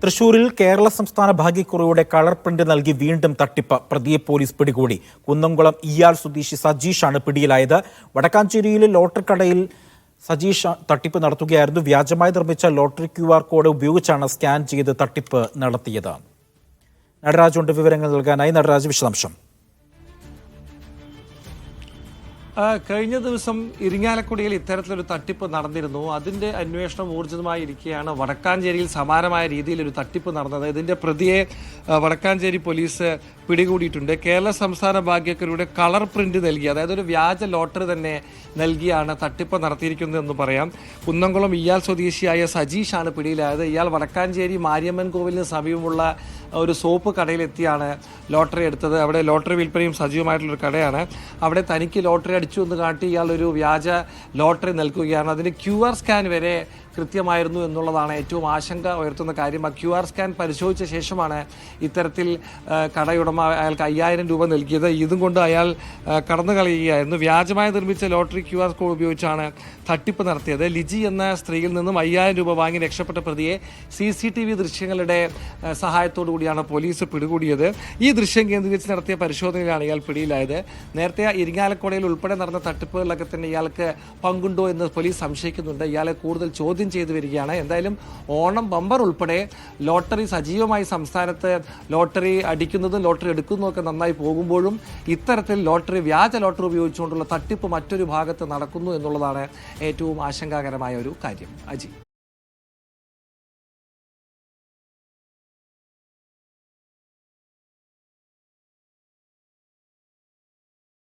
തൃശൂരിൽ കേരള സംസ്ഥാന ഭാഗ്യക്കുറിയുടെ colour print നൽകി വീണ്ടും തട്ടിപ്പ്. പ്രതിയെ പോലീസ് പിടികൂടി. കുന്നംകുളം ഇയാൾ സ്വദേശി സജീഷാണ് പിടിയിലായത്. വടക്കാഞ്ചേരിയിലെ ലോട്ടറി കടയിൽ സജീഷ് തട്ടിപ്പ് നടത്തുകയായിരുന്നു. വ്യാജമായി നിർമ്മിച്ച ലോട്ടറി QR കോഡ് ഉപയോഗിച്ചാണ് സ്കാൻ ചെയ്ത് തട്ടിപ്പ് നടത്തിയത്. നടരാജ് ഉണ്ട് വിവരങ്ങൾ നൽകാനായി. നടരാജ്, വിശദാംശം. കഴിഞ്ഞ ദിവസം ഇരിങ്ങാലക്കുടിയിൽ ഇത്തരത്തിലൊരു തട്ടിപ്പ് നടന്നിരുന്നു. അതിൻ്റെ അന്വേഷണം ഊർജിതമായി ഇരിക്കുകയാണ്. വടക്കാഞ്ചേരിയിൽ സമാനമായ രീതിയിലൊരു തട്ടിപ്പ് നടന്നത്. ഇതിൻ്റെ പ്രതിയെ വടക്കാഞ്ചേരി പോലീസ് പിടികൂടിയിട്ടുണ്ട്. കേരള സംസ്ഥാന ഭാഗ്യക്കുറിയുടെ കളർ പ്രിന്റ് നൽകി, അതായത് ഒരു വ്യാജ ലോട്ടറി തന്നെ നൽകിയാണ് തട്ടിപ്പ് നടത്തിയിരിക്കുന്നതെന്ന് പറയാം. കുന്നംകുളം ഇയാൾ സ്വദേശിയായ സജീഷാണ് പിടിയിലായത്. ഇയാൾ വടക്കാഞ്ചേരി മാരിയമ്മൻ കോവിലിന് സമീപമുള്ള ഒരു സോപ്പ് കടയിലെത്തിയാണ് ലോട്ടറി എടുത്തത്. അവിടെ ലോട്ടറി വിൽപ്പനയും സജീവമായിട്ടുള്ളൊരു കടയാണ്. അവിടെ തനിക്ക് ലോട്ടറി അടിച്ചു എന്ന് കാട്ടി ഇയാൾ ഒരു വ്യാജ ലോട്ടറി നൽകുകയാണ്. അതിന് QR സ്കാൻ വരെ കൃത്യമായിരുന്നു എന്നുള്ളതാണ് ഏറ്റവും ആശങ്ക ഉയർത്തുന്ന കാര്യം. ആ QR സ്കാൻ പരിശോധിച്ച ശേഷമാണ് ഇത്തരത്തിൽ കടയുടമ അയാൾക്ക് 5000 രൂപ നൽകിയത്. ഇതും കൊണ്ട് അയാൾ കടന്നു കളയുകയായിരുന്നു. വ്യാജമായി നിർമ്മിച്ച ലോട്ടറി QR കോഡ് ഉപയോഗിച്ചാണ് തട്ടിപ്പ് നടത്തിയത്. ലിജി എന്ന സ്ത്രീയിൽ നിന്നും 5000 രൂപ വാങ്ങി രക്ഷപ്പെട്ട പ്രതിയെ CCTV ദൃശ്യങ്ങളുടെ സഹായത്തോടു കൂടിയാണ് പോലീസ് പിടികൂടിയത്. ഈ ദൃശ്യം കേന്ദ്രീകരിച്ച് നടത്തിയ പരിശോധനയിലാണ് ഇയാൾ പിടിയിലായത്. നേരത്തെ ഇരിങ്ങാലക്കുടയിൽ ഉൾപ്പെടെ നടന്ന തട്ടിപ്പുകളിലൊക്കെ തന്നെ ഇയാൾക്ക് പങ്കുണ്ടോ എന്ന് പോലീസ് സംശയിക്കുന്നുണ്ട്. ഇയാളെ കൂടുതൽ ചോദ്യം ചെയ്തു വരികയാണ്. എന്തായാലും ഓണം ബമ്പർ ഉൾപ്പെടെ ലോട്ടറി സജീവമായി സംസ്ഥാനത്ത് ലോട്ടറി അടിക്കുന്നതും ലോട്ടറി എടുക്കുന്നതും നന്നായി പോകുമ്പോഴും ഇത്തരത്തിൽ വ്യാജ ലോട്ടറി ഉപയോഗിച്ചുകൊണ്ടുള്ള തട്ടിപ്പ് മറ്റൊരു ഭാഗത്ത് നടക്കുന്നു എന്നുള്ളതാണ് ഏറ്റവും ആശങ്കാകരമായ ഒരു കാര്യം. അജി.